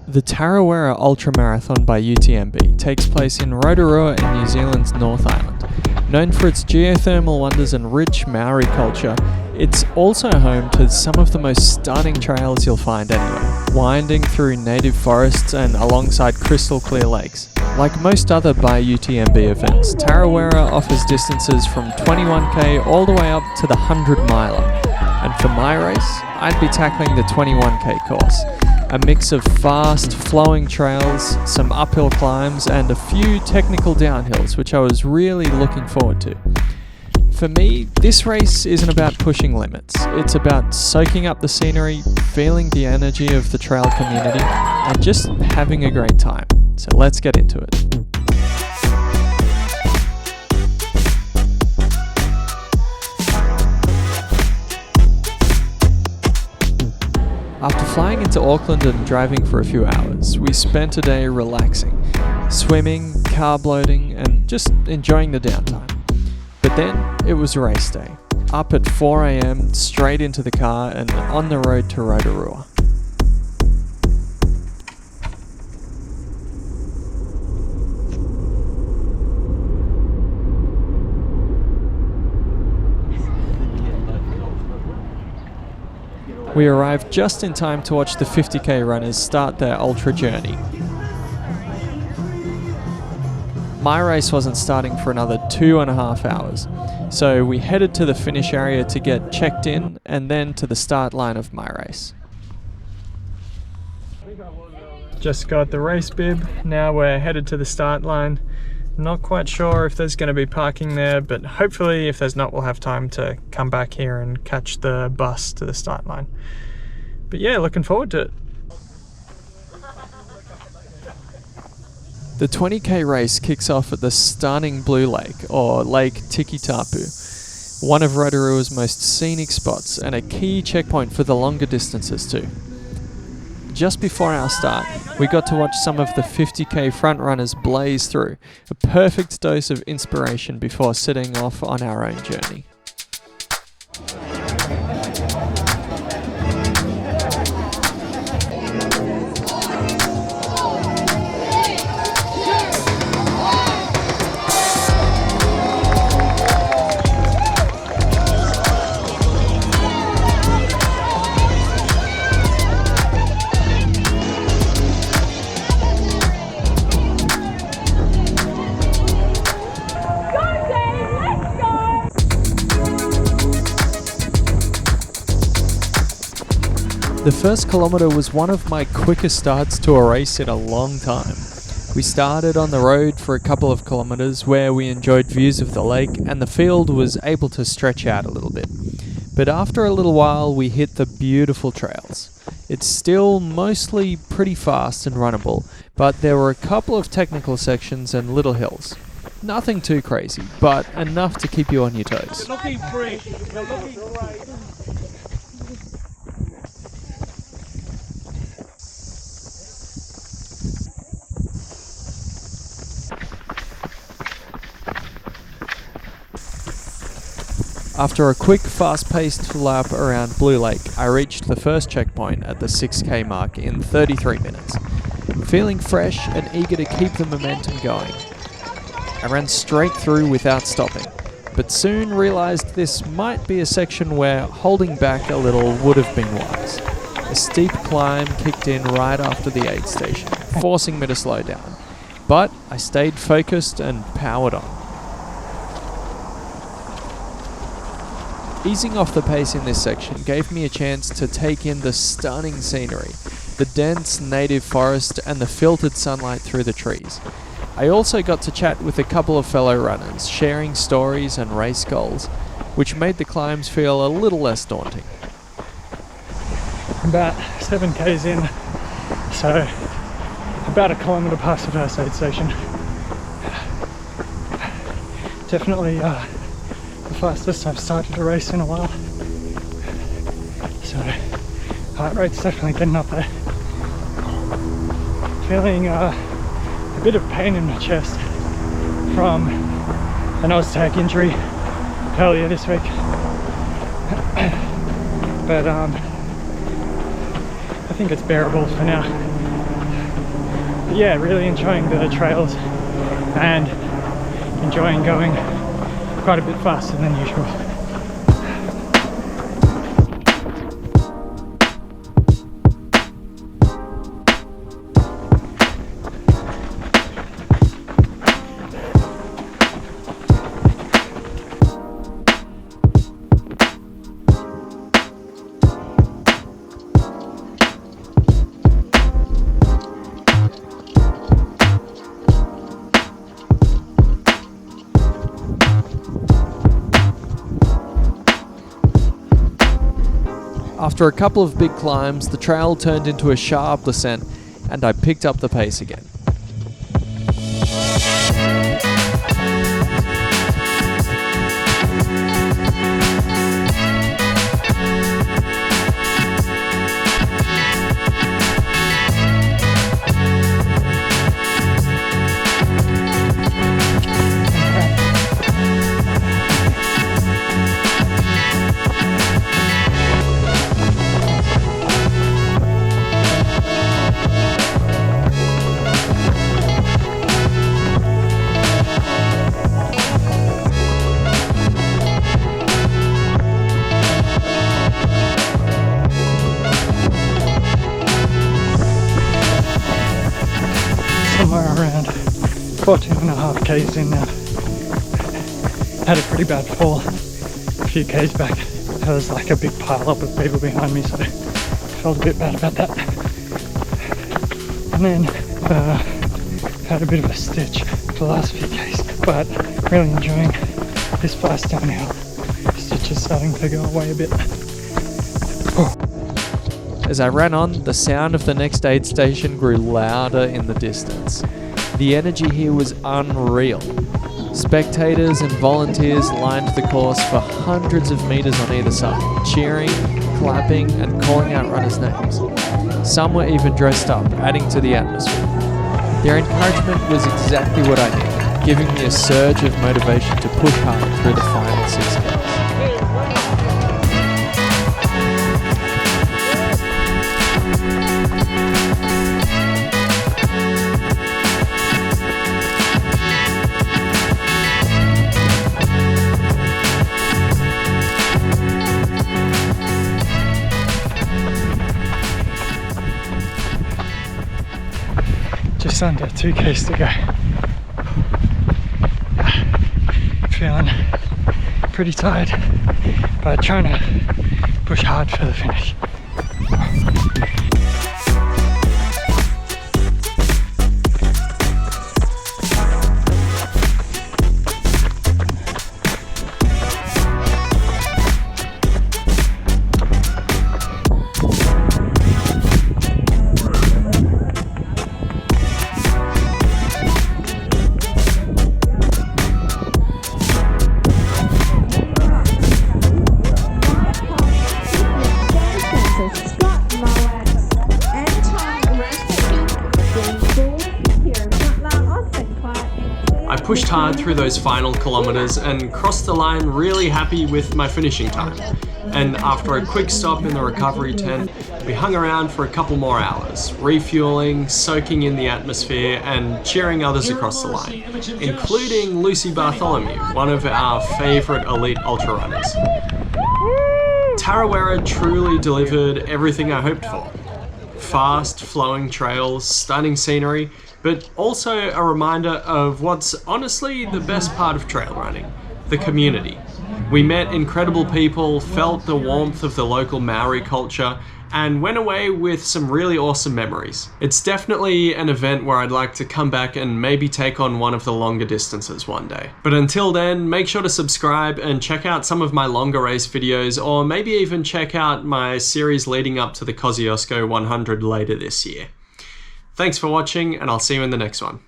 The Tarawera Ultra-Marathon by UTMB takes place in Rotorua in New Zealand's North Island. Known for its geothermal wonders and rich Māori culture, it's also home to some of the most stunning trails you'll find anywhere, winding through native forests and alongside crystal clear lakes. Like most other by UTMB events, Tarawera offers distances from 21k all the way up to the 100-miler. And for my race, I'd be tackling the 21k course. A mix of fast, flowing trails, some uphill climbs, and a few technical downhills, which I was really looking forward to. For me, this race isn't about pushing limits. It's about soaking up the scenery, feeling the energy of the trail community, and just having a great time. So let's get into it. After flying into Auckland and driving for a few hours, we spent a day relaxing, swimming, carb loading, and just enjoying the downtime. But then it was race day. Up at 4 AM, straight into the car and on the road to Rotorua. We arrived just in time to watch the 50k runners start their ultra journey. My race wasn't starting for another 2.5 hours, so we headed to the finish area to get checked in and then to the start line of my race. Just got the race bib, now we're headed to the start line. Not quite sure if there's going to be parking there, but hopefully if there's not, we'll have time to come back here and catch the bus to the start line. But yeah, looking forward to it. The 20k race kicks off at the stunning Blue Lake, or Lake Tikitapu, one of Rotorua's most scenic spots and a key checkpoint for the longer distances too. Just before our start, we got to watch some of the 50k front runners blaze through, a perfect dose of inspiration before setting off on our own journey. The first kilometre was one of my quickest starts to a race in a long time. We started on the road for a couple of kilometres where we enjoyed views of the lake and the field was able to stretch out a little bit. But after a little while we hit the beautiful trails. It's still mostly pretty fast and runnable, but there were a couple of technical sections and little hills. Nothing too crazy, but enough to keep you on your toes. Looking free. You're looking great. After a quick, fast-paced lap around Blue Lake, I reached the first checkpoint at the 6k mark in 33 minutes. Feeling fresh and eager to keep the momentum going. I ran straight through without stopping, but soon realised this might be a section where holding back a little would have been wise. A steep climb kicked in right after the aid station, forcing me to slow down. But I stayed focused and powered on. Easing off the pace in this section gave me a chance to take in the stunning scenery, the dense native forest and the filtered sunlight through the trees. I also got to chat with a couple of fellow runners, sharing stories and race goals, which made the climbs feel a little less daunting. About 7k's in, so about a kilometre past the first aid station. Definitely the fastest I've started a race in a while, so heart rate's definitely getting up there. Feeling a bit of pain in my chest from an nose tag injury earlier this week, but I think it's bearable for now. yeah, really enjoying the trails and enjoying going quite a bit faster than usual. After a couple of big climbs, the trail turned into a sharp descent, and I picked up the pace again. Somewhere around 14.5 k's in now. Had a pretty bad fall a few k's back. There was like a big pile up of people behind me, so I felt a bit bad about that. And then had a bit of a stitch for the last few k's, but really enjoying this fast downhill. Stitch is starting to go away a bit. As I ran on, the sound of the next aid station grew louder in the distance. The energy here was unreal. Spectators and volunteers lined the course for hundreds of meters on either side, cheering, clapping, and calling out runners' names. Some were even dressed up, adding to the atmosphere. Their encouragement was exactly what I needed, giving me a surge of motivation to push hard through the final 6 Ks. Just under 2 k's to go. Feeling pretty tired, but trying to push hard for the finish. I pushed hard through those final kilometers and crossed the line really happy with my finishing time. And after a quick stop in the recovery tent, we hung around for a couple more hours, refueling, soaking in the atmosphere, and cheering others across the line, including Lucy Bartholomew, one of our favourite elite ultra runners. Tarawera truly delivered everything I hoped for. Fast, flowing trails, stunning scenery, but also a reminder of what's honestly the best part of trail running, the community. We met incredible people, felt the warmth of the local Māori culture, and went away with some really awesome memories. It's definitely an event where I'd like to come back and maybe take on one of the longer distances one day. But until then, make sure to subscribe and check out some of my longer race videos, or maybe even check out my series leading up to the Kosciuszko 100 later this year. Thanks for watching, and I'll see you in the next one.